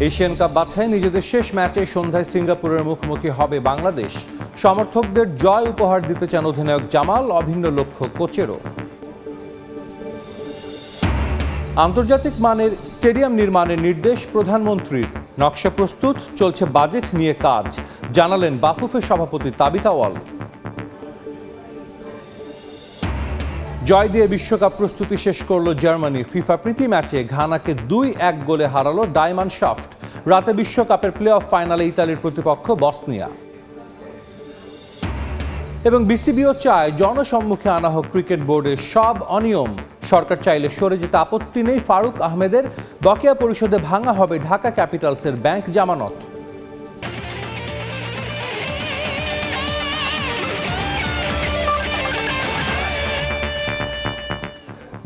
Asian cup বাছাই নিজেদের শেষ ম্যাচে সন্ধ্যায় সিঙ্গাপুরের মুখোমুখি হবে বাংলাদেশ। সমর্থকদের জয় উপহার দিতে চান অধিনায়ক জামাল, অভিন্ন লক্ষ্য কোচেরও। আন্তর্জাতিক মানের স্টেডিয়াম নির্মাণের নির্দেশ প্রধানমন্ত্রীর। নকশা প্রস্তুত, চলছে বাজেট নিয়ে কাজ, জানালেন বাফুফের সভাপতি তাবিথ আউয়াল। জয় দিয়ে বিশ্বকাপ প্রস্তুতি শেষ করল জার্মানি। ফিফা প্রীতি ম্যাচে ঘানাকে 2-1 গোলে হারালো ডায়মন্ডশাফট। রাতে বিশ্বকাপের প্লে অফ ফাইনালে ইতালির প্রতিপক্ষ বসনিয়া। এবং বিসিবিও চায় জনসম্মুখে আনা হোক ক্রিকেট বোর্ডের সব অনিয়ম। সরকার চাইলে সরে যেতে আপত্তি নেই ফারুক আহমেদের। বকেয়া পরিশোধে ভাঙা হবে ঢাকা ক্যাপিটালসের ব্যাংক জামানত।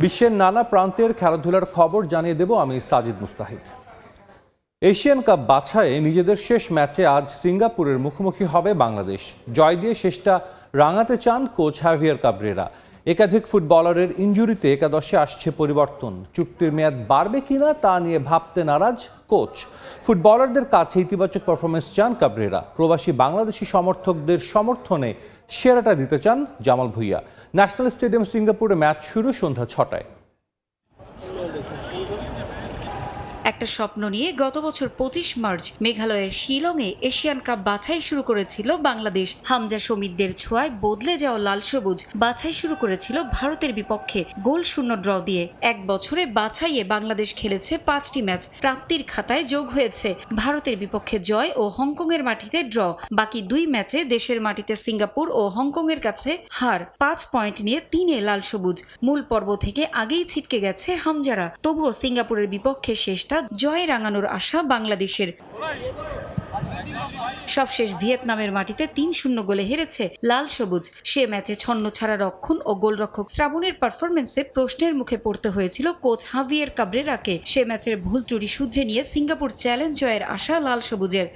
বিশ্বের নানা প্রান্তের খেলাধুলার খবর জানিয়ে দেব আমি সাজিদ মুস্তাহিদ। এশিয়ান কাপ বাছাইয়ে নিজেদের শেষ ম্যাচে আজ সিঙ্গাপুরের মুখোমুখি হবে বাংলাদেশ। জয় দিয়ে শেষটা রাঙাতে চান কোচ হাভিয়ার কাবরেরা। একাধিক ফুটবলারের ইনজুরিতে একাদশে আসছে পরিবর্তন। চুক্তির মেয়াদ বাড়বে কিনা তা নিয়ে ভাবতে নারাজ কোচ। ফুটবলারদের কাছে ইতিবাচক পারফরমেন্স চান কাবরেরা। প্রবাসী বাংলাদেশি সমর্থকদের সমর্থনে সেরাটা দিতে চান জামাল ভুঁইয়া। ন্যাশনাল স্টেডিয়াম সিঙ্গাপুরে ম্যাচ শুরু সন্ধ্যা 6টায়। একটা স্বপ্ন নিয়ে গত বছর 25 মার্চ মেঘালয়ের শিলংয়ে এশিয়ান কাপ বাছাই শুরু করেছিল বাংলাদেশ। হামজা শমিদদের ছোঁয়ায় বদলে যাওয়া লাল সবুজ বাছাই শুরু করেছিল ভারতের বিপক্ষে গোল শূন্য ড্র দিয়ে। এক বছরে বাছাইয়ে বাংলাদেশ খেলেছে 5টি ম্যাচ। প্রাপ্তির খাতায় যোগ হয়েছে ভারতের বিপক্ষে জয় ও হংকংয়ের মাটিতে ড্র। বাকি 2 ম্যাচে দেশের মাটিতে সিঙ্গাপুর ও হংকংয়ের কাছে হার। 5 পয়েন্ট নিয়ে 3-এ লাল সবুজ। মূল পর্ব থেকে আগেই ছিটকে গেছে হামজারা। তবুও সিঙ্গাপুরের বিপক্ষে শেষটা জয়ে রাঙানোর আশা বাংলাদেশের। সবশেষ ভিয়েতনামের মাটিতে 3-0 গোলে হেরেছে লাল সবুজ। সে ম্যাচে ছন্নছাড়া রক্ষণ ও গোলরক্ষক শ্রাবণের পারফরমেন্সে প্রশ্নের মুখে পড়তে হয়েছিল কোচ হাভিয়ার কাবরেরাকে। সে ম্যাচের ভুল ত্রুটি শুধরে নিয়ে সিঙ্গাপুর চ্যালেঞ্জ জয়ের আশা লাল সবুজের।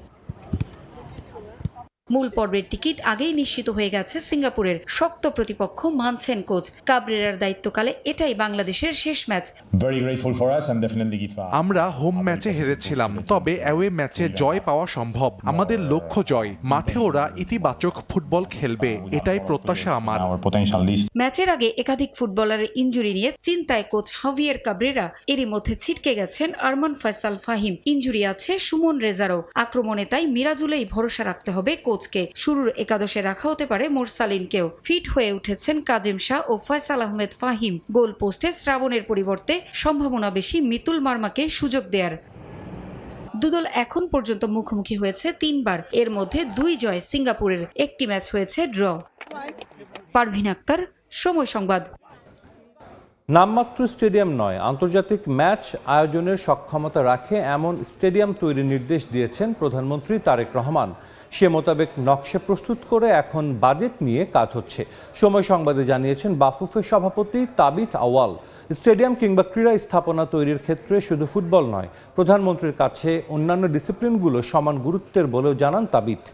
মূল পর্বের টিকিট আগেই নিশ্চিত হয়ে গেছে সিঙ্গাপুরের। শক্ত প্রতিপক্ষ মানছেন কোচ। কাবরেরার দায়িত্বকালে এটাই বাংলাদেশের শেষ ম্যাচ। আমরা হোম ম্যাচে হেরেছিলাম, তবে অ্যাওয়ে ম্যাচে জয় পাওয়া সম্ভব। আমাদের লক্ষ্য জয়। মাঠে ওরা ইতিবাচক ফুটবল খেলবে, এটাই প্রত্যাশা আমার। ম্যাচের আগে একাধিক ফুটবলারের ইনজুরি নিয়ে চিন্তায় কোচ হাভিয়ার কাবরেরা। এরই মধ্যে ছিটকে গেছেন আরমান ফয়সাল ফাহিম। ইনজুরি আছে সুমন রেজারও। আক্রমণে তাই মিরাজুলেই ভরসা রাখতে হবে কোচকে। শুরুর একাদশে রাখা হতে পারে মোরসালিনকেও। ফিট হয়ে উঠেছেন কাজেম শাহ ও ফয়সাল আহমেদ ফাহিম। গোল পোস্টে শ্রাবণের পরিবর্তে সম্ভাবনা বেশি মিতুল মার্মাকে সুযোগ দেয়ার। দুদল এখন পর্যন্ত মুখোমুখি হয়েছে 3 বার। এর মধ্যে 2 জয় সিঙ্গাপুরের, 1টি ম্যাচ হয়েছে ড্র। পারভিন আক্তার, সময় সংবাদ। নামমাত্র স্টেডিয়াম নয়, আন্তর্জাতিক ম্যাচ আয়োজনের সক্ষমতা রাখে এমন স্টেডিয়াম তৈরির নির্দেশ দিয়েছেন প্রধানমন্ত্রী তারেক রহমান। সে মোতাবেক নকশা প্রস্তুত করে এখন বাজেট নিয়ে কাজ হচ্ছে। সময় সংবাদে জানিয়েছেন বাফুফের সভাপতি তাবিথ আউয়াল। স্টেডিয়াম কিংবা ক্রীড়া স্থাপনা তৈরির ক্ষেত্রে শুধু ফুটবল নয়, প্রধানমন্ত্রীর কাছে অন্যান্য ডিসিপ্লিনগুলো সমান গুরুত্বের বলেও জানান তাবিথ।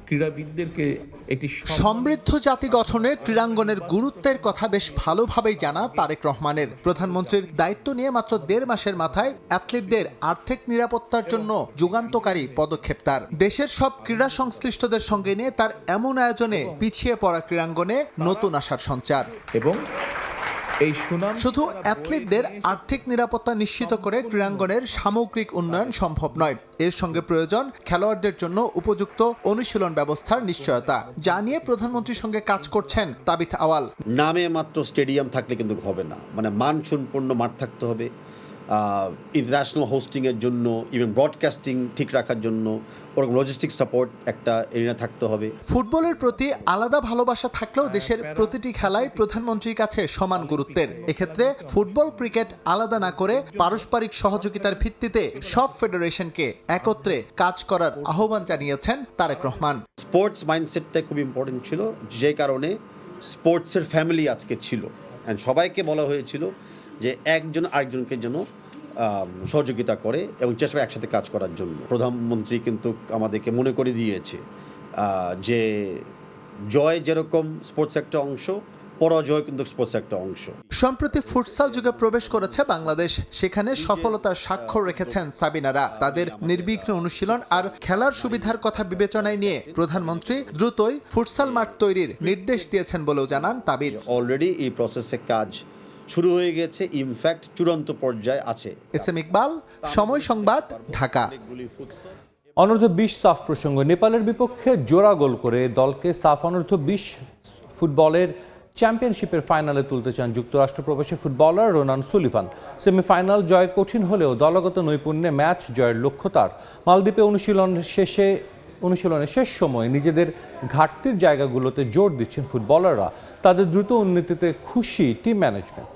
ক্রীড়াবিদদেরকে একটি সমৃদ্ধ জাতি গঠনে ক্রীড়াঙ্গনের গুরুত্বের কথা বেশ ভালোভাবেই জানা তারেক রহমানের। প্রধানমন্ত্রীর দায়িত্ব নিয়ে মাত্র 1.5 মাসের মাথায় অ্যাথলিটদের আর্থিক নিরাপত্তার জন্য যুগান্তকারী পদক্ষেপ তার। দেশের সব ক্রীড়া সংশ্লিষ্টদের সঙ্গে নিয়ে তার এমন আয়োজনে পিছিয়ে পড়া ক্রীড়াঙ্গনে নতুন আশার সঞ্চার। এবং এই সুনাম শুধু অ্যাথলিটদের আর্থিক নিরাপত্তা নিশ্চিত করে ক্রীড়াঙ্গনের সামগ্রিক উন্নয়ন সম্ভব নয়, এর সঙ্গে প্রয়োজন খেলোয়াড়দের জন্য উপযুক্ত অনুশীলন ব্যবস্থার নিশ্চয়তা। যা নিয়ে প্রধানমন্ত্রীর সঙ্গে কাজ করছেন তাবিথ আওয়াল। নামে মাত্র স্টেডিয়াম থাকলে কিন্তু হবে না, মানে মানসম্পন্ন মাঠ থাকতে হবে। ইন্টারন্যাশনাল হোস্টিংয়ের জন্য, ইভেন ব্রডকাস্টিং ঠিক রাখার জন্য ওরকম লজিস্টিক সাপোর্ট একটা এরিয়া থাকতে হবে। ফুটবলের প্রতি আলাদা ভালোবাসা থাকলেও দেশের প্রতিটি খেলাই প্রধানমন্ত্রীর কাছে সমান গুরুত্বের। এক্ষেত্রে ফুটবল ক্রিকেট আলাদা না করে পারস্পরিক সহযোগিতার ভিত্তিতে সব ফেডারেশনকে একত্রে কাজ করার আহ্বান জানিয়েছেন তারেক রহমান। স্পোর্টস মাইন্ডসেটটা খুব ইম্পর্টেন্ট ছিল, যে কারণে স্পোর্টসের ফ্যামিলি আজকে ছিল। অ্যান্ড সবাইকে বলা হয়েছিল যে একজন আরেকজনকে যেন সহযোগিতা করে এবং চেষ্টা করে একসাথে কাজ করার জন্য। প্রধানমন্ত্রী কিন্তু আমাদেরকে মনে করে দিয়েছে যে জয় যেরকম স্পোর্টস একটা অংশ, পরাজয় কিন্তু স্পোর্টসের একটা অংশ। সম্প্রতি ফুটসাল যুগে প্রবেশ করেছে বাংলাদেশ, সেখানে সফলতার স্বাক্ষর রেখেছেন সাবিনারা। তাদের নির্বিঘ্ন অনুশীলন আর খেলার সুবিধার কথা বিবেচনায় নিয়ে প্রধানমন্ত্রী দ্রুতই ফুটসাল মাঠ তৈরির নির্দেশ দিয়েছেন বলেও জানান তাবিদ। অলরেডি এই প্রসেসে কাজ শুরু হয়ে গেছে, ইনফ্যাক্ট চূড়ান্ত পর্যায়ে আছে। এসএম ইকবাল, সময় সংবাদ, ঢাকা। অনূর্ধ্ব 20 সাফ প্রসঙ্গ, নেপালের বিপক্ষে জোড়া গোল করে দলকে সাফ অনূর্ধ্ব 20 ফুটবলের চ্যাম্পিয়নশিপের ফাইনালে তুলতে চান যুক্তরাষ্ট্র প্রবাসী ফুটবলার রোনান সুলিভান। সেমিফাইনাল জয় কঠিন হলেও দলগত নৈপুণ্যে ম্যাচ জয়ের লক্ষ্য তার। মালদ্বীপে অনুশীলনের শেষ সময়ে নিজেদের ঘাটতির জায়গাগুলোতে জোর দিচ্ছেন ফুটবলাররা। তাদের দ্রুত উন্নতিতে খুশি টিম ম্যানেজমেন্ট।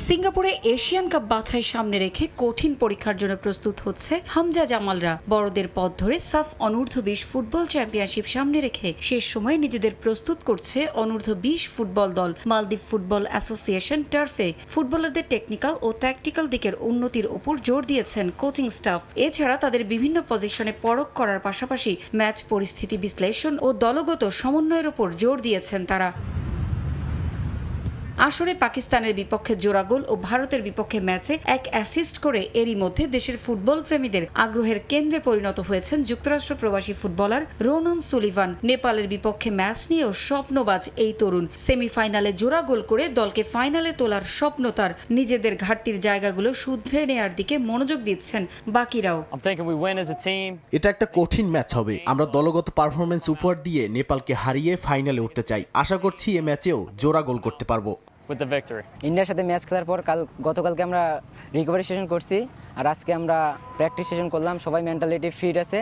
সিঙ্গাপুরে এশিয়ান কাপ বাছাই সামনে রেখে কঠিন পরীক্ষার জন্য প্রস্তুত হচ্ছে হামজা জামালরা। বড়দের পথ ধরে সাফ অনূর্ধ্ব 20 ফুটবল চ্যাম্পিয়নশিপ সামনে রেখে শেষ সময়ে নিজেদের প্রস্তুত করছে অনূর্ধ্ব 20 ফুটবল দল। মালদ্বীপ ফুটবল অ্যাসোসিয়েশন টার্ফে ফুটবলারদের টেকনিক্যাল ও ট্যাকটিক্যাল দিকের উন্নতির উপর জোর দিয়েছেন কোচিং স্টাফ। এছাড়া তাদের বিভিন্ন পজিশনে পরখ করার পাশাপাশি ম্যাচ পরিস্থিতি বিশ্লেষণ ও দলগত সমন্বয়ের উপর জোর দিয়েছেন তারা। আসরে পাকিস্তানের বিপক্ষে জোড়া গোল ও ভারতের বিপক্ষে ম্যাচে এক অ্যাসিস্ট করে এরই মধ্যে দেশের ফুটবল প্রেমীদের আগ্রহের কেন্দ্রে পরিণত হয়েছেন যুক্তরাষ্ট্র প্রবাসী ফুটবলার রোনান সুলিভান। নেপালের বিপক্ষে ম্যাচ নিয়েও স্বপ্নবাজ এই তরুণ। সেমিফাইনালে জোড়া গোল করে দলকে ফাইনালে তোলার স্বপ্ন তার। নিজেদের ঘাটতির জায়গাগুলো শুধরে নেয়ার দিকে মনোযোগ দিচ্ছেন বাকিরাও। এটা একটা কঠিন ম্যাচ হবে। আমরা দলগত পারফরমেন্স উপহার দিয়ে নেপালকে হারিয়ে ফাইনালে উঠতে চাই। আশা করছি এই ম্যাচেও জোড়া গোল করতে পারবো। ইন্ডিয়ার সাথে ম্যাচ খেলার পর গতকালকে আমরা রিকভারি সেশন করছি, আর আজকে আমরা প্র্যাকটিস সেশন করলাম। সবাই মেন্টালিটি ফিট আছে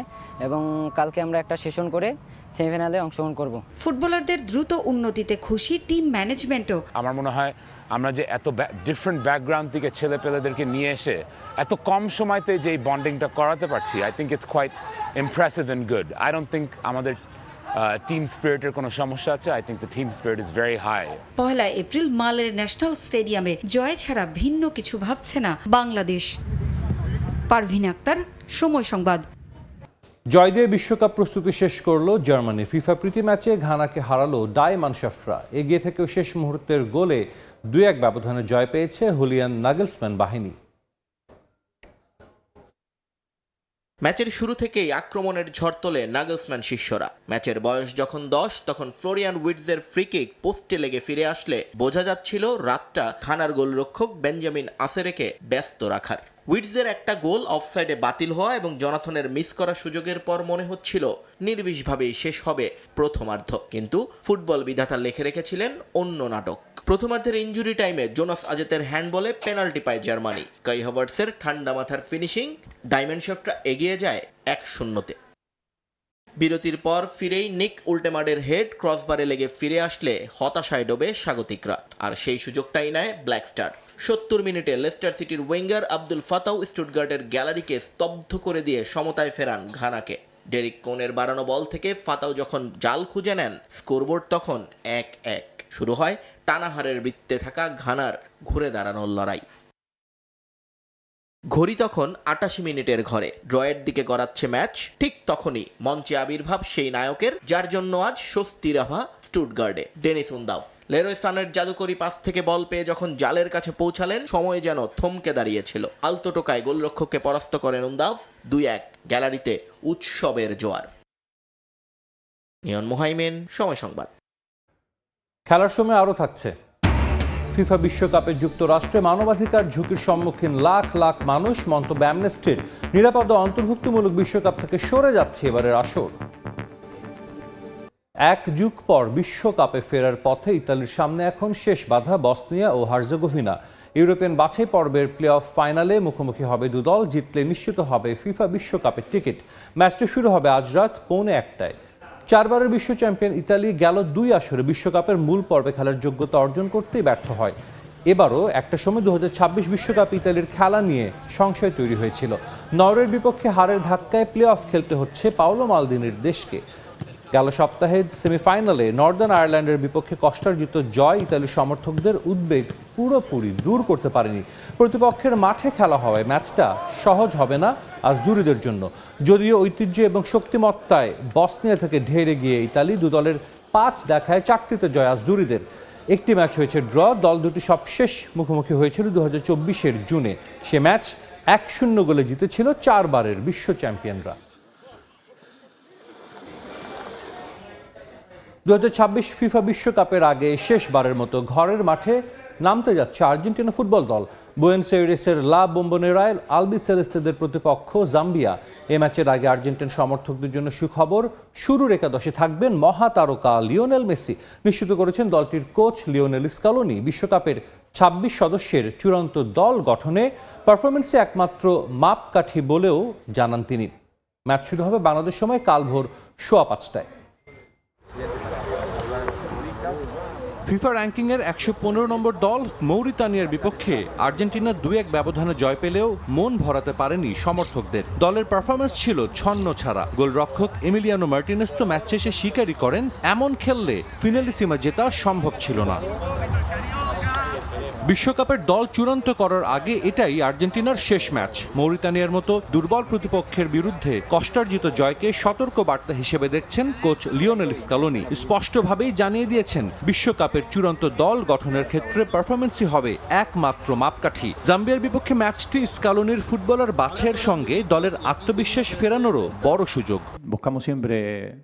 এবং কালকে আমরা একটা সেশন করে সেমিফাইনালে অংশগ্রহণ করব। ফুটবলারদের দ্রুত উন্নতিতে খুশি টিম ম্যানেজমেন্টও। আমার মনে হয় আমরা যে এত ডিফারেন্ট ব্যাকগ্রাউন্ড থেকে ছেলেপেলেদেরকে নিয়ে এসে এত কম সময়তে যে বন্ডিংটা করাতে পারছি, I think it's quite impressive and good. I don't think আমাদের টিম স্পিরিটের কোনো সমস্যা আছে। I think the team spirit is very high. 1 April মালের ন্যাশনাল স্টেডিয়ামে জয় ছাড়া ভিন্ন কিছু ভাবছে না বাংলাদেশ। পারভিন আক্তার, সময় সংবাদ। জয় দিয়ে বিশ্বকাপ প্রস্তুতি শেষ করলো জার্মানি। ফিফা প্রীতি ম্যাচে ঘানাকে হারালো ডাই মানশাফটরা। এগিয়ে থেকেও শেষ মুহূর্তের গোলে 2-1 ব্যবধানে জয় পেয়েছে হুলিয়ান নাগেলসম্যান বাহিনী। ম্যাচের শুরু থেকেই আক্রমণের ঝড় তোলে নাগেলসম্যান শিষ্যরা। ম্যাচের বয়স যখন 10 তখন ফ্লোরিয়ান উইটজের ফ্রিকিক পোস্টে লেগে ফিরে আসলে বোঝা যাচ্ছিল রাতটা ঘানার গোলরক্ষক বেঞ্জামিন আসেরেকে ব্যস্ত রাখার। উইটজের একটা গোল অফসাইডে বাতিল হওয়া এবং জনাথনের মিস করা সুযোগের পর মনে হচ্ছিল নির্বিষভাবেই শেষ হবে প্রথমার্ধ, কিন্তু ফুটবল বিধাতা লিখে রেখেছিলেন অন্য নাটক। প্রথমার্ধের ইনজুরি টাইমে জোনাস আজেতের হ্যান্ডবলে পেনাল্টি পায় জার্মানি। কাই হাভার্টসের ঠান্ডা মাথার ফিনিশিং ডাইমেনশাফটরা এগিয়ে যায় 1-0-তে। বিরতির পর ফিরেই নিক উল্টেমার্ডের হেড ক্রসবারে লেগে ফিরে আসলে হতাশায় ডোবে স্বাগতিকরা, আর সেই সুযোগটাই নেয় ব্ল্যাক স্টার। 70 মিনিটে লেস্টার সিটির উইঙ্গার আব্দুল ফাতাউ স্টুটগার্টের গ্যালারিকে স্তব্ধ করে দিয়ে সমতায় ফেরান ঘানাকে। ডেরিক কোনের বাড়ানো বল থেকে ফাতাউ যখন জাল খুঁজে নেন, স্কোরবোর্ড তখন 1-1। শুরু হয় টানাহারের বৃত্তে থাকা ঘানার ঘুরে দাঁড়ানোর লড়াই। ঘড়ি তখন 88 মিনিটের ঘরে, ড্রয়ের দিকে গড়াচ্ছে ম্যাচ। ঠিক তখনই মঞ্চে আবির্ভাব সেই নায়কের, যার জন্য আজ স্বস্তির আভা স্টুটগার্টে, ডেনিস উন্দাফ। লেরোয় সানের জাদুকরি পাস থেকে বল পেয়ে যখন জালের কাছে পৌঁছালেন, সময় যেন থমকে দাঁড়িয়েছিল। আলতো টোকায় গোলরক্ষককে পরাস্ত করেন উন্দাফ। 2-1। গ্যালারিতে উৎসবের জোয়ার। নিয়ন মুহাইমেন, সময় সংবাদ। খেলার সময় আরও থাকছে। ফিফা বিশ্বকাপে যুক্তরাষ্ট্রে মানবাধিকার ঝুঁকির সম্মুখীন লাখ লাখ মানুষ। মন্তব্য অ্যামনেস্টির, নিরাপদ ও অন্তর্ভুক্তিমূলক বিশ্বকাপ থেকে সরে যাচ্ছে এবারের আসর। 1 যুগ পর বিশ্বকাপে ফেরার পথে ইতালির সামনে এখন শেষ বাধা বসনিয়া ও হার্জেগোভিনা। ইউরোপিয়ান বাছাই পর্বের প্লে অফ ফাইনালে মুখোমুখি হবে দুদল। জিতলে নিশ্চিত হবে ফিফা বিশ্বকাপের টিকিট। ম্যাচটি শুরু হবে আজ রাত 1:45-টায়। 4 বারের বিশ্ব চ্যাম্পিয়ন ইতালি গেল 2 আসরে বিশ্বকাপের মূল পর্বে খেলার যোগ্যতা অর্জন করতেই ব্যর্থ হয়। এবারও একটা সময় 2026 বিশ্বকাপ ইতালির খেলা নিয়ে সংশয় তৈরি হয়েছিল। নরওয়ের বিপক্ষে হারের ধাক্কায় প্লে অফ খেলতে হচ্ছে পাওলো মালদিনির দেশকে। গেল সপ্তাহে সেমিফাইনালে নর্দার্ন আয়ারল্যান্ডের বিপক্ষে কষ্টার্জিত জয় ইতালির সমর্থকদের উদ্বেগ পুরোপুরি দূর করতে পারেনি। প্রতিপক্ষের মাঠে খেলা হওয়ায় ম্যাচটা সহজ হবে না আজুরিদের জন্য। যদিও ঐতিহ্য এবং শক্তিমত্তায় বসনিয়া থেকে ঢেরে গিয়ে ইতালি দুদলের 5 দেখায় 4টিতে জয় আজুরিদের। একটি ম্যাচ হয়েছে ড্র। দল দুটি সবশেষ মুখোমুখি হয়েছিল 2024-এর জুনে। সে ম্যাচ 1-0 গোলে জিতেছিল 4 বারের বিশ্ব চ্যাম্পিয়নরা। 2026 ফিফা বিশ্বকাপের আগে শেষবারের মতো ঘরের মাঠে নামতে যাচ্ছে আর্জেন্টিনা ফুটবল দল। বুয়েনোস এইরেসের লা বোম্বোনেরায় আলবিসেলেস্তেদের প্রতিপক্ষ জাম্বিয়া। এ ম্যাচের আগে আর্জেন্টিন সমর্থকদের জন্য সুখবর, শুরুর একাদশে থাকবেন মহাতারকা লিওনেল মেসি। নিশ্চিত করেছেন দলটির কোচ লিওনেল স্কালোনি। বিশ্বকাপের 26 সদস্যের চূড়ান্ত দল গঠনে পারফরমেন্সে একমাত্র মাপকাঠি বলেও জানান তিনি। ম্যাচ শুরু হবে বাংলাদেশ সময় কাল ভোর 5:15টায়। ফিফা র্যাঙ্কিংয়ের 115 নম্বর দল মৌরিতানিয়ার বিপক্ষে আর্জেন্টিনা 2-1 ব্যবধানে জয় পেলেও মন ভরাতে পারেনি সমর্থকদের। দলের পারফরমেন্স ছিল ছন্ন ছাড়া। গোলরক্ষক এমিলিয়ানো মার্টিনেজ তো ম্যাচ শেষে স্বীকারই করেন, এমন খেললে ফিনালিসিমা জেতা সম্ভব ছিল না। বিশ্বকাপের দল চূড়ান্ত করার আগে এটাই আর্জেন্টিনার শেষ ম্যাচ। মৌরিতানিয়ার মতো দুর্বল প্রতিপক্ষের বিরুদ্ধে কষ্টার্জিত জয়কে সতর্ক বার্তা হিসেবে দেখছেন কোচ লিওনেল স্কালোনি। স্পষ্টভাবেই জানিয়ে দিয়েছেন বিশ্বকাপের চূড়ান্ত দল গঠনের ক্ষেত্রে পারফরমেন্সই হবে একমাত্র মাপকাঠি। জাম্বিয়ার বিপক্ষে ম্যাচটি স্কালোনির ফুটবলার বাছাইয়ের সঙ্গে দলের আত্মবিশ্বাস ফেরানোরও বড় সুযোগ।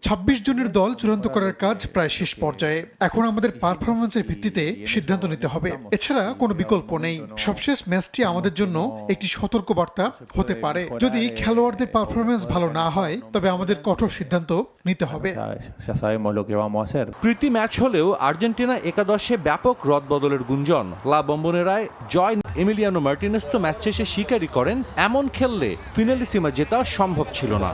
26 জনের দল চূড়ান্ত করার কাজ প্রায় শেষ পর্যায়ে। এখন আমাদের পারফরমেন্সের ভিত্তিতে সিদ্ধান্ত নিতে হবে, এছাড়া কোনো বিকল্প নেই। সবশেষ ম্যাচটি আমাদের জন্য একটি সতর্কবার্তা হতে পারে। যদি খেলোয়াড়দের পারফরমেন্স ভালো না হয় তবে আমাদের কঠোর সিদ্ধান্ত নিতে হবে। প্রীতি ম্যাচ হলেও আর্জেন্টিনা একাদশে ব্যাপক রদবদলের গুঞ্জন। লা বোম্বোনেরায় জয় এমিলিয়ানো মার্টিনেজ তো ম্যাচ শেষে স্বীকারই করেন, এমন খেললে ফিনালিসিমা জেতা সম্ভব ছিল না।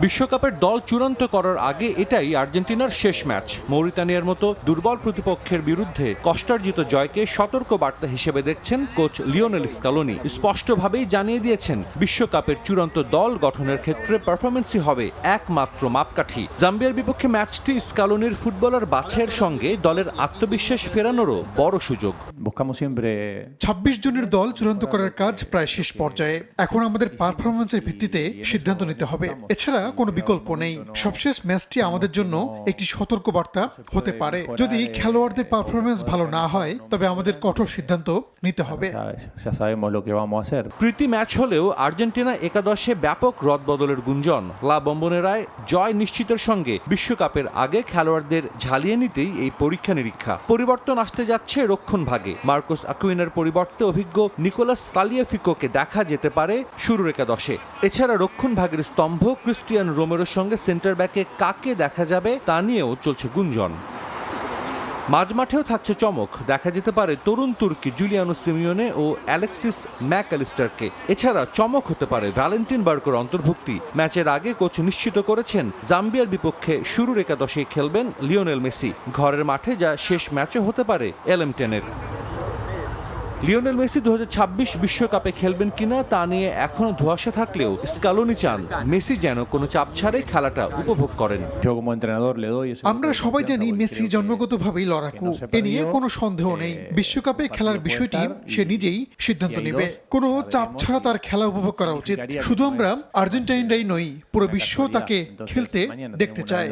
বিশ্বকাপের দল চূড়ান্ত করার আগে এটাই আর্জেন্টিনার শেষ ম্যাচ। মৌরিতানিয়ার মতো দুর্বল প্রতিপক্ষের বিরুদ্ধে কষ্টার্জিত জয়কে সতর্ক বার্তা হিসেবে দেখছেন কোচ লিওনেল স্কালোনি। স্পষ্টভাবেই জানিয়ে দিয়েছেন বিশ্বকাপের চূড়ান্ত দল গঠনের ক্ষেত্রে পারফরমেন্সই হবে একমাত্র মাপকাঠি। জাম্বিয়ার বিপক্ষে ম্যাচটি স্কালোনির ফুটবলার বাছাইয়ের সঙ্গে দলের আত্মবিশ্বাস ফেরানোরও বড় সুযোগ। 26 জনের দল চূড়ান্ত করার কাজ প্রায় শেষ পর্যায়ে। এখন আমাদের পারফরমেন্সের ভিত্তিতে সিদ্ধান্ত নিতে হবে, এছাড়া কোনো বিকল্প নেই। সবশেষ ম্যাচটি আমাদের জন্য একটি সতর্কবার্তা হতে পারে। যদি খেলোয়াড়দের পারফরমেন্স ভালো না হয় তবে আমাদের কঠোর সিদ্ধান্ত নিতে হবে। প্রীতি ম্যাচ হলেও আর্জেন্টিনা একাদশে ব্যাপক রদবদলের গুঞ্জন। লা বোম্বোনেরায় জয় নিশ্চিতের সঙ্গে বিশ্বকাপের আগে খেলোয়াড়দের ঝালিয়ে নিতেই এই পরীক্ষা নিরীক্ষা। পরিবর্তন আসতে যাচ্ছে রক্ষণ ভাগে। মার্কোস আকুইনার পরিবর্তে অভিজ্ঞ নিকোলাস তালিয়াফিকোকে দেখা যেতে পারে শুরুর একাদশে। এছাড়া রক্ষণ ভাগের স্তম্ভ ক্রিস্টিয়ান রোমেরোর সঙ্গে সেন্টার ব্যাকে কাকে দেখা যাবে তা নিয়েও চলছে গুঞ্জন। মাঝমাঠেও থাকছে চমক। দেখা যেতে পারে তরুণ তুর্কি জুলিয়ানো সিমিওনে ও অ্যালেক্সিস ম্যাকঅ্যালিস্টারকে। এছাড়া চমক হতে পারে ভ্যালেন্টিন বার্কোর অন্তর্ভুক্তি। ম্যাচের আগে কোচ নিশ্চিত করেছেন জাম্বিয়ার বিপক্ষে শুরুর একাদশেই খেলবেন লিওনেল মেসি। ঘরের মাঠে যা শেষ ম্যাচও হতে পারে LM10-এর। লিওনেল মেসি 2026 বিশ্বকাপে খেলবেন কিনা তা নিয়ে এখনো ধোঁয়াশা থাকলেও স্কালোনি চান মেসি যেন কোনো চাপ ছাড়াই খেলাটা উপভোগ করেন। আমরা সবাই জানি মেসি জন্মগতভাবেই লড়াকু, এ নিয়ে কোনো সন্দেহ নেই। বিশ্বকাপে খেলার বিষয়টি সে নিজেই সিদ্ধান্ত নেবে। কোনো চাপ ছাড়া তার খেলা উপভোগ করা উচিত। শুধু আমরা আর্জেন্টাইনরাই নই, পুরো বিশ্ব তাকে খেলতে দেখতে চায়।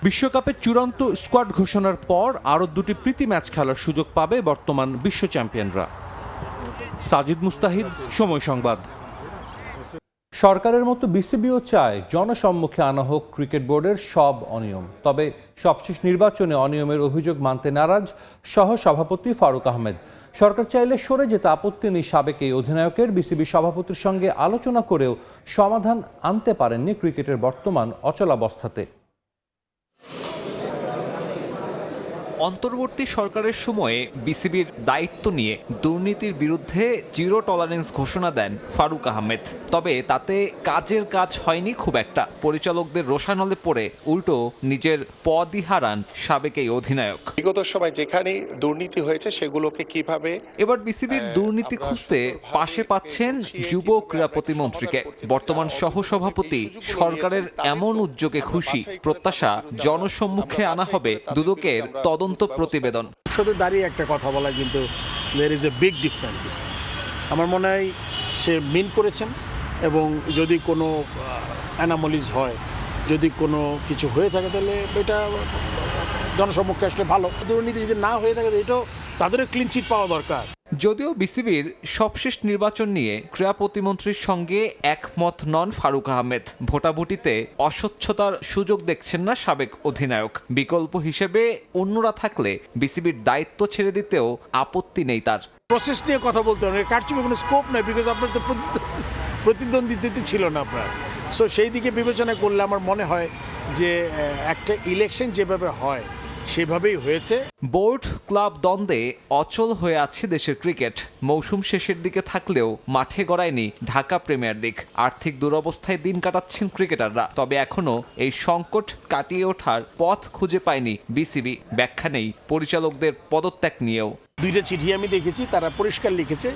বিশ্বকাপের চূড়ান্ত স্কোয়াড ঘোষণার পর আরও দুটি প্রীতি ম্যাচ খেলার সুযোগ পাবে বর্তমান বিশ্ব চ্যাম্পিয়নরা। সাজিদ মুস্তাহিদ, সময় সংবাদ। সরকারের মতো বিসিবিও চায় জনসম্মুখে আনা হোক ক্রিকেট বোর্ডের সব অনিয়ম। তবে সবশেষ নির্বাচনে অনিয়মের অভিযোগ মানতে নারাজ সহ সভাপতি ফারুক আহমেদ। সরকার চাইলে সরে যেতে আপত্তি নেই সাবেক এই অধিনায়কের। বিসিবি সভাপতির সঙ্গে আলোচনা করেও সমাধান আনতে পারেননি ক্রিকেটের বর্তমান অচলাবস্থাতে। অন্তর্বর্তী সরকারের সময়ে বিসিবির দায়িত্ব নিয়ে দুর্নীতির বিরুদ্ধে জিরো টলারেন্স ঘোষণা দেন ফারুক আহমেদ। তবে তাতে কাজের কাজ হয়নি খুব একটা। পরিচালকদের রোষানলে পড়ে উল্টো নিজের পদই হারান সাবেক এই অধিনায়ক। বিগত সময় যেখানে দুর্নীতি হয়েছে সেগুলোকে কিভাবে এবার বিসিবির দুর্নীতি খুঁজতে পাশে পাচ্ছেন যুব ক্রীড়া প্রতিমন্ত্রীকে। বর্তমান সহসভাপতি সরকারের এমন উদ্যোগে খুশি। প্রত্যাশা জনসম্মুখে আনা হবে দুদকের তদন্ত প্রতিবেদন। শুধু দাঁড়িয়ে একটা কথা বলা, কিন্তু there is a big difference. আমার মনে হয় সে মিন করেছেন, এবং যদি কোনো অ্যানামলিজ হয় যদি কোনো কিছু হয়ে থাকে তাহলে এটা জনসম্মুখে আসলে ভালো। দুর্নীতি যদি না হয়ে থাকে এটাও তাদেরও ক্লিন চিট পাওয়া দরকার। যদিও বিসিবির সবশেষ নির্বাচন নিয়ে ক্রীড়া প্রতিমন্ত্রীর সঙ্গে একমত নন ফারুক আহমেদ, ভোটাভুটিতে অস্বচ্ছতার সুযোগ দেখছেন না সাবেক অধিনায়ক। বিকল্প হিসেবে অন্যরা থাকলে বিসিবির দায়িত্ব ছেড়ে দিতেও আপত্তি নেই তার। প্রসেস নিয়ে কথা বলতে হবে, কারচুপি কোনো স্কোপ নাই, বিকজ আপনার তো প্রতিদ্বন্দ্বিতা ছিল না আপনার। সো সেই দিকে বিবেচনা করলে আমার মনে হয় যে একটা ইলেকশন যেভাবে হয় সেভাবেই হয়েছে। বোর্ড ক্লাব দ্বন্দ্বে অচল হয়ে আছে দেশের ক্রিকেট। মৌসুম শেষের দিকে থাকলেও মাঠে গড়ায়নি ঢাকা প্রিমিয়ার লিগ। আর্থিক দুরবস্থায় দিন কাটাচ্ছেন ক্রিকেটাররা। তবে এখনও এই সংকট কাটিয়ে ওঠার পথ খুঁজে পায়নি বিসিবি। ব্যাখ্যা নেই পরিচালকদের পদত্যাগ নিয়েও। দুইটা চিঠি আমি দেখেছি, তারা পরিষ্কার লিখেছে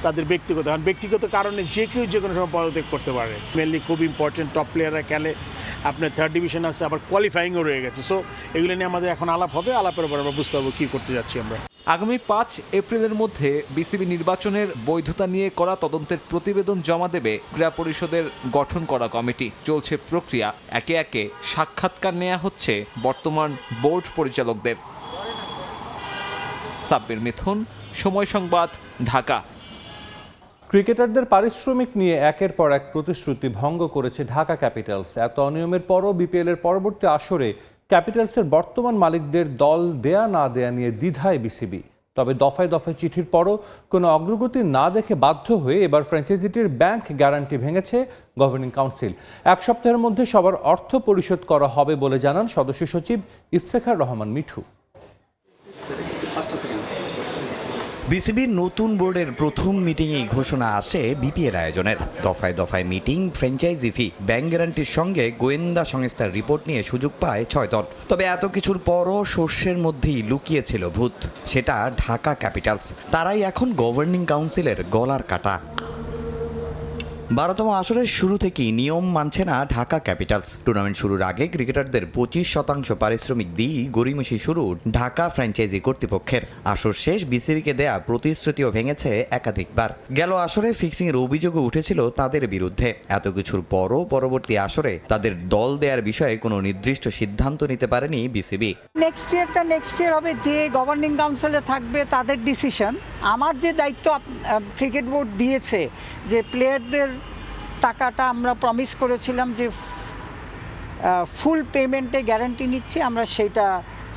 তাদের ব্যক্তিগত কারণে যে কেউ যে কোনো সময় পদত্যাগ করতে পারে। মেনলি খুব ইম্পর্টেন্ট টপ প্লেয়াররা খেলে, আপনার থার্ড ডিভিশন আছে, আবার কোয়ালিফাইংও রয়ে গেছে। সো এগুলো নিয়ে আমাদের এখন আলাপ হবে, আলাপের পর আমরা বুঝতে পারবো কী করতে যাচ্ছি আমরা। আগামী 5 এপ্রিলের মধ্যে বিসিবি নির্বাচনের বৈধতা নিয়ে করা তদন্তের প্রতিবেদন জমা দেবে ক্রীড়া পরিষদের গঠন করা কমিটি। চলছে প্রক্রিয়া, একে একে সাক্ষাৎকার নেওয়া হচ্ছে বর্তমান বোর্ড পরিচালকদের। সাব্বির মিথুন, সময় সংবাদ, ঢাকা। ক্রিকেটারদের পারিশ্রমিক নিয়ে একের পর এক প্রতিশ্রুতি ভঙ্গ করেছে ঢাকা ক্যাপিটালস। এত অনিয়মের পরও বিপিএল এর পরবর্তী আসরে ক্যাপিটালসের বর্তমান মালিকদের দল দেয়া না দেয়া নিয়ে দ্বিধায় বিসিবি। তবে দফায় দফায় চিঠির পরও কোনো অগ্রগতি না দেখে বাধ্য হয়ে এবার ফ্র্যাঞ্চাইজিটির ব্যাংক গ্যারান্টি ভেঙেছে গভর্নিং কাউন্সিল। এক সপ্তাহের মধ্যে সবার অর্থ পরিশোধ করা হবে বলে জানান সদস্য সচিব ইফতেখার রহমান মিঠু। বিসিবির নতুন বোর্ডের প্রথম মিটিংয়েই ঘোষণা আসে বিপিএল আয়োজনের। দফায় দফায় মিটিং, ফ্র্যাঞ্চাইজি ফি, ব্যাংক গ্যারান্টির সঙ্গে গোয়েন্দা সংস্থার রিপোর্ট নিয়ে সুযোগ পায় 6 দল। তবে এত কিছুর পরও শস্যের মধ্যেই লুকিয়েছিল ভূত, সেটা ঢাকা ক্যাপিটালস। তারাই এখন গভর্নিং কাউন্সিলের গলার কাটা। 12তম আসরের শুরু থেকেই নিয়ম মানছে না ঢাকা ক্যাপিটালস। টুর্নামেন্ট শুরুর আগে ক্রিকেটারদের 25% পারিশ্রমিক দিয়েই গড়িমসি শুরু ঢাকা ফ্র্যাঞ্চাইজি কর্তৃপক্ষের। আসর শেষ বিসিবিকে দেয়া প্রতিশ্রুতিও ভেঙেছে একাধিকবার। গেল আসরে ফিক্সিংয়ের অভিযোগও উঠেছিল তাদের বিরুদ্ধে। এত কিছুর পরও পরবর্তী আসরে তাদের দল দেওয়ার বিষয়ে কোনো নির্দিষ্ট সিদ্ধান্ত নিতে পারেনি বিসিবি। নেক্সট ইয়ার হবে, যে গভর্নিং কাউন্সিলে থাকবে তাদের ডিসিশন। আমার যে দায়িত্ব ক্রিকেট বোর্ড দিয়েছে যে প্লেয়ারদের টাকাটা আমরা প্রমিস করেছিলাম যে ফুল পেমেন্টে গ্যারান্টি নিচ্ছি, আমরা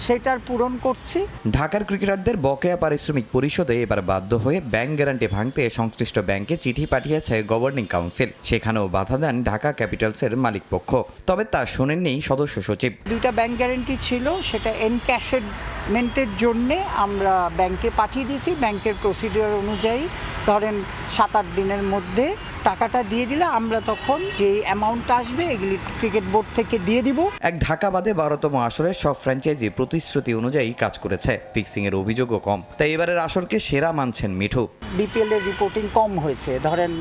সেটার পূরণ করছি। ঢাকার ক্রিকেটারদের বকেয়া পারিশ্রমিক পরিশোধে এবার বাধ্য হয়ে ব্যাংক গ্যারান্টি ভাঙতে সংশ্লিষ্ট ব্যাংকে চিঠি পাঠিয়েছে গভর্নিং কাউন্সিল। সেখানেও বাধা দেন ঢাকা ক্যাপিটালসের মালিকপক্ষ। তবে তা শোনেননি সদস্য সচিব। 2টা ব্যাংক গ্যারান্টি ছিল, সেটা এনক্যাশমেন্টের জন্যে আমরা ব্যাংকে পাঠিয়ে দিয়েছি। ব্যাংকের প্রসিডিওর অনুযায়ী ধরেন 7-8 দিনের মধ্যে টাকাটা দিয়ে দিলে আমরা তখন যে অ্যামাউন্ট আসবে এগুলি ক্রিকেট বোর্ড থেকে দিয়ে দিব। এক ঢাকা বাদে 12তম আসরের সব ফ্র্যাঞ্চাইজি প্রতিশ্রুতি অনুযায়ী কাজ করেছে। ফিক্সিংয়ের অভিযোগও কম, তাই এবারের আসরকে সেরা মানছেন মিঠু। বিপিএল এর রিপোর্টিং কম হয়েছে, ধরেন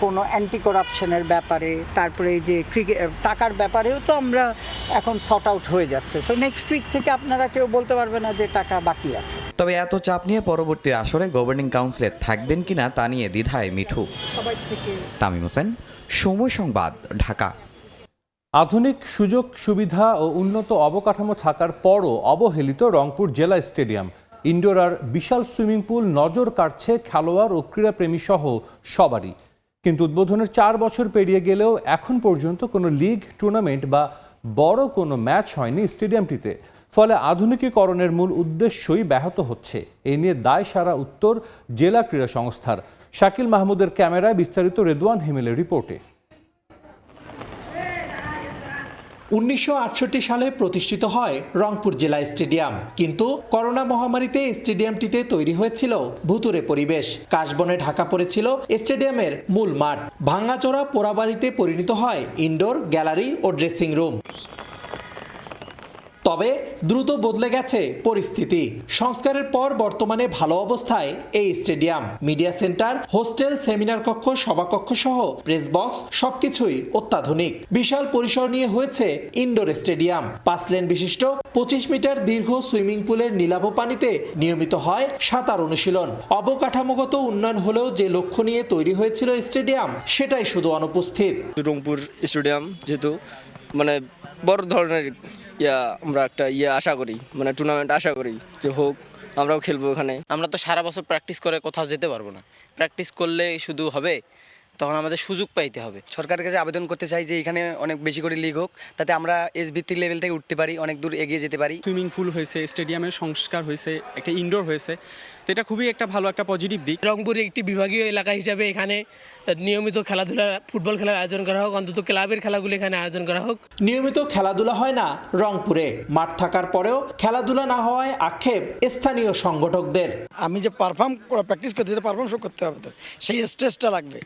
কোনো অ্যান্টি করাপশনের ব্যাপারে, তারপরে এই যে ক্রিকেট টাকার ব্যাপারেও তো আমরা এখন সর্ট আউট হয়ে যাচ্ছে। সো নেক্সট উইক থেকে আপনারা কেউ বলতে পারবে না যে টাকা বাকি আছে। তবে এত চাপ নিয়ে পরবর্তী আসরে গভর্নিং কাউন্সিলে থাকবেন কিনা তা নিয়ে দ্বিধায় মিঠু। সবাই থেকে তামিম হোসেন, সময় সংবাদ, ঢাকা। আধুনিক সুযোগ সুবিধা ও উন্নত অবকাঠামো থাকার পরও অবহেলিত রংপুর জেলা স্টেডিয়াম। ইনডোর আর বিশাল সুইমিং পুল নজর কাড়ছে খেলোয়াড় ও ক্রীড়াপ্রেমী সহ সবারই। কিন্তু উদ্বোধনের 4 বছর পেরিয়ে গেলেও এখন পর্যন্ত কোনো লিগ, টুর্নামেন্ট বা বড় কোনো ম্যাচ হয়নি স্টেডিয়ামটিতে। ফলে আধুনিকীকরণের মূল উদ্দেশ্যই ব্যাহত হচ্ছে। এ নিয়ে দায় সারা উত্তর জেলা ক্রীড়া সংস্থার। শাকিল মাহমুদের ক্যামেরায় বিস্তারিত রেদওয়ান হিমেলের রিপোর্টে। 1968 সালে প্রতিষ্ঠিত হয় রংপুর জেলা স্টেডিয়াম, কিন্তু করোনা মহামারীতে স্টেডিয়ামটিতে তৈরি হয়েছিল ভুতুরে পরিবেশ। কাশবনে ঢাকা পড়েছিল স্টেডিয়ামের মূল মাঠ। ভাঙাচোরা পোড়াবাড়িতে পরিণত হয় ইনডোর, গ্যালারি ও ড্রেসিং রুম। তবে দ্রুত বদলে গেছে পরিস্থিতি। সংস্কারের পর বর্তমানে ভালো অবস্থায় এই stadium. Media centre, hostel, seminar কক্ষ, সভাকক্ষ সহ প্রেস বক্স সবকিছুই অত্যাধুনিক। বিশাল পরিসর নিয়ে হয়েছে ইনডোর স্টেডিয়াম। 5 লেন বিশিষ্ট 25 মিটার দীর্ঘ সুইমিং পুলের নীলাভ পানিতে নিয়মিত হয় সাঁতার অনুশীলন। অবকাঠামোগত উন্নয়ন হলেও যে লক্ষ্য নিয়ে তৈরি হয়েছিল স্টেডিয়াম, সেটাই শুধু অনুপস্থিত। রংপুর স্টেডিয়াম যেহেতু বড় ধরনের আমরা একটা আশা করি, মানে টুর্নামেন্ট আশা করি যে হোক, আমরাও খেলবো ওখানে। আমরা তো সারা বছর প্র্যাকটিস করে কোথাও যেতে পারবো না, প্র্যাকটিস করলে শুধু হবে, তখন আমাদের সুযোগ পাইতে হবে। সরকারের কাছে আবেদন করতে চাই যে এখানে অনেক বেশি করে লিগ হোক, তাতে আমরা এস ভিত্তিক লেভেল থেকে উঠতে পারি, অনেক দূর এগিয়ে যেতে পারি। সুইমিং পুল হয়েছে, স্টেডিয়ামের সংস্কার হয়েছে, একটা ইনডোর হয়েছে, তো এটা খুবই একটা ভালো একটা পজিটিভ দিক। রংপুরে একটি বিভাগীয় এলাকা হিসাবে এখানে নিয়মিত খেলাধুলা, ফুটবল খেলার আয়োজন করা হোক, অন্তত ক্লাবের খেলাগুলো এখানে আয়োজন করা হোক। নিয়মিত খেলাধুলা হয় না রংপুরে, মাঠ থাকার পরেও খেলাধুলা না হওয়ায় আক্ষেপ স্থানীয় সংগঠকদের। আমি যে প্র্যাকটিস করতে পারফর্ম করতে হবে, তো সেই স্ট্রেসটা লাগবে,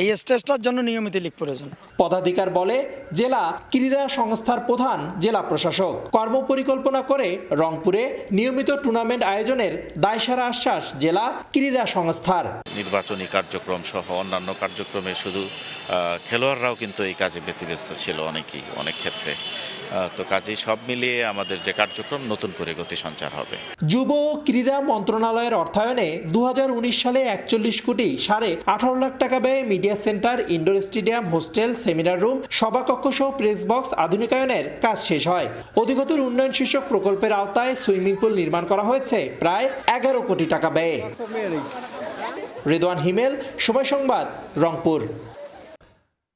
এই স্ট্রেসটার জন্য নিয়মিত লিগ প্রয়োজন। পদাধিকার বলে জেলা ক্রীড়া সংস্থার প্রধান জেলা প্রশাসক কর্মপরিকল্পনা করে রংপুরে নিয়মিত টুর্নামেন্ট আয়োজনের দায়সারা আশ্বাস জেলা ক্রীড়া সংস্থার। নির্বাচনী কার্যক্রম সহ অন্যান্য কার্যক্রমে শুধু খেলোয়াড়রাও কিন্তু এই কাজে ব্যতিব্যস্ত ছিল অনেক ক্ষেত্রে, তো কাজেই সব মিলিয়ে আমাদের যে কার্যক্রম নতুন করে গতি সঞ্চার হবে। যুব ক্রীড়া মন্ত্রণালয়ের অর্থায়নে 2019 সালে 41 কোটি 18.5 লাখ টাকা ব্যয়ে media centre, indoor stadium, hostel, seminar room, সভাকক্ষ সহ প্রেস বক্স আধুনিকায়নের কাজ শেষ হয়। অধিকতর উন্নয়ন শীর্ষক প্রকল্পের আওতায় সুইমিং পুল নির্মাণ করা হয়েছে প্রায় 11 কোটি টাকা ব্যয়ে। রেদওয়ান হিমেল, সময় সংবাদ, রংপুর।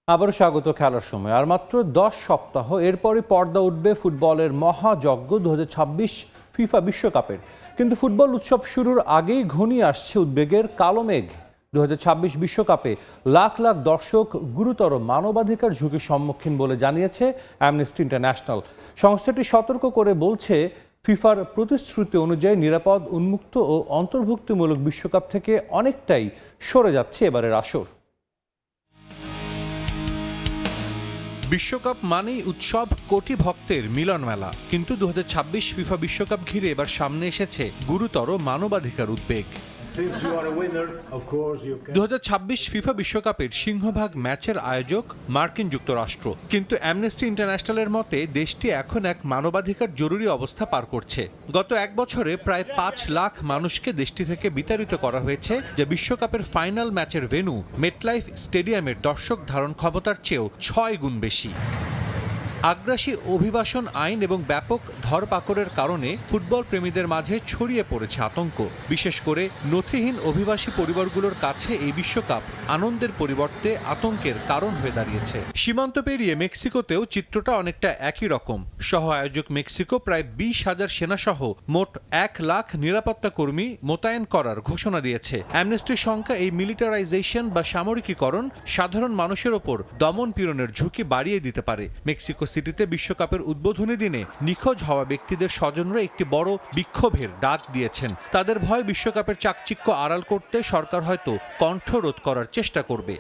আবারও স্বাগত খেলার সময়। আর মাত্র 10 সপ্তাহ, এরপরই পর্দা উঠবে ফুটবলের মহাযজ্ঞ 2026 ফিফা বিশ্বকাপের। কিন্তু ফুটবল উৎসব শুরুর আগেই ঘনিয়ে আসছে উদ্বেগের কালো মেঘ। 2026 বিশ্বকাপে লাখ লাখ দর্শক গুরুতর মানবাধিকার ঝুঁকির সম্মুখীন বলে জানিয়েছে অ্যামনেস্টি ইন্টারন্যাশনাল। সংস্থাটি সতর্ক করে বলছে, ফিফার প্রতিশ্রুতি অনুযায়ী নিরাপদ, উন্মুক্ত ও অন্তর্ভুক্তিমূলক বিশ্বকাপ থেকে অনেকটাই সরে যাচ্ছে এবারের আসর। বিশ্বকাপ মানেই উৎসব, কোটি ভক্তের মিলন মেলা। কিন্তু 2026 ফিফা বিশ্বকাপ ঘিরে এবার সামনে এসেছে গুরুতর মানবাধিকার উদ্বেগ। 2026 ফিফা বিশ্বকাপের সিংহভাগ ম্যাচের আয়োজক মার্কিন যুক্তরাষ্ট্র। কিন্তু অ্যামনেস্টি ইন্টারন্যাশনালের মতে দেশটি এখন এক মানবাধিকার জরুরি অবস্থা পার করছে। গত এক বছরে প্রায় 5 লাখ মানুষকে দেশটি থেকে বিতাড়িত করা হয়েছে, যা বিশ্বকাপের ফাইনাল ম্যাচের ভেন্যু মেটলাইফ স্টেডিয়ামের দর্শক ধারণ ক্ষমতার চেয়েও 6 গুণ বেশি। আগ্রাসী অভিবাসন আইন এবং ব্যাপক ধরপাকড়ের কারণে ফুটবল প্রেমীদের মাঝে ছড়িয়ে পড়েছে আতঙ্ক। বিশেষ করে নথিহীন অভিবাসী পরিবারগুলোর কাছে এই বিশ্বকাপ আনন্দের পরিবর্তে আতঙ্কের কারণ হয়ে দাঁড়িয়েছে। সীমান্ত পেরিয়ে মেক্সিকোতেও চিত্রটা অনেকটা একই রকম। সহ আয়োজক মেক্সিকো প্রায় 20,000 সেনাসহ মোট 1 লাখ নিরাপত্তা কর্মী মোতায়েন করার ঘোষণা দিয়েছে। অ্যামনেস্টির সংখ্যা এই মিলিটারাইজেশন বা সামরিকীকরণ সাধারণ মানুষের ওপর দমন পীড়নের ঝুঁকি বাড়িয়ে দিতে পারে। মেক্সিকো সিটিতে বিশ্বকাপের উদ্বোধনী দিনে নিখোঁজ হওয়া ব্যক্তিদের স্বজনরা একটি বড় বিক্ষোভের ডাক দিয়েছেন। তাদের ভয় বিশ্বকাপের চাকচিক্য আড়াল করতে সরকার হয়তো কণ্ঠরোধ করার চেষ্টা করবে।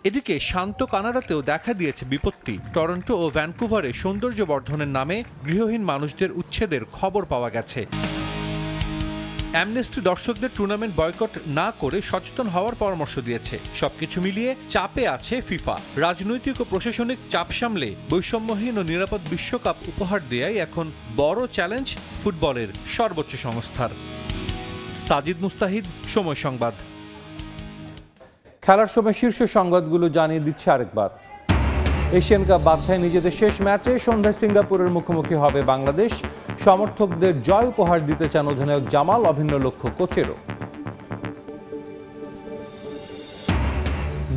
এদিকে শান্ত কানাডাতেও দেখা দিয়েছে বিপত্তি। টরন্টো ও ভ্যানকুভারে সৌন্দর্য বর্ধনের নামে গৃহহীন মানুষদের উচ্ছেদের খবর পাওয়া গেছে। অ্যামনেস্টি দর্শকদের টুর্নামেন্ট বয়কট না করে সচেতন হওয়ার পরামর্শ দিয়েছে। সবকিছু মিলিয়ে চাপে আছে ফিফা। রাজনৈতিক ও প্রশাসনিক চাপ সামলে বৈষম্যহীন ও নিরাপদ বিশ্বকাপ উপহার দেয়াই এখন বড় চ্যালেঞ্জ ফুটবলের সর্বোচ্চ সংস্থার। সাজিদ মুস্তাহিদ, সময় সংবাদ। খেলার সময় শীর্ষ সংবাদগুলো জানিয়ে দিচ্ছে আরেকবার। এশিয়ান কাপ বাছাই নিজেদের শেষ ম্যাচে সন্ধ্যায় সিঙ্গাপুরের মুখোমুখি হবে বাংলাদেশ। সমর্থকদের জয় উপহার দিতে চান অধিনায়ক জামাল, অভিন্ন লক্ষ্য কোচেরও।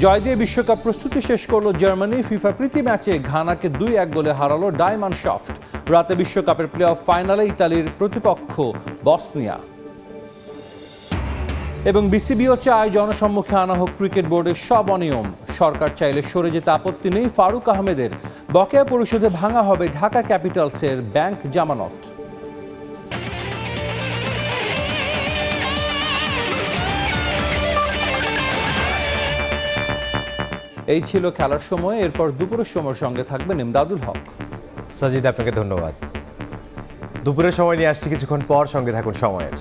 জয় দিয়ে বিশ্বকাপ প্রস্তুতি শেষ করলো জার্মানি। ফিফা প্রীতি ম্যাচে ঘানাকে 2-1 গোলে হারালো ডায়মন্ডশাফট। রাতে বিশ্বকাপের প্লে অফ ফাইনালে ইতালির প্রতিপক্ষ বসনিয়া। এবং বিসিবিও চায় জনসম্মুখে আনা হোক ক্রিকেট বোর্ডের সব অনিয়ম। সরকার চাইলে সরে যেতে আপত্তি নেই ফারুক আহমেদের। বকেয়া পরিশোধে ভাঙা হবে ঢাকা ক্যাপিটালসের ব্যাংক জামানত। এই ছিল খেলার সময়। এরপর দুপুরের সময়ের সঙ্গে থাকবেন ইমদাদুল হক। সাজিদ, আপনাকে ধন্যবাদ। দুপুরের সময় নিয়ে আসছি কিছুক্ষণ পর, সঙ্গে থাকুন সময়ের।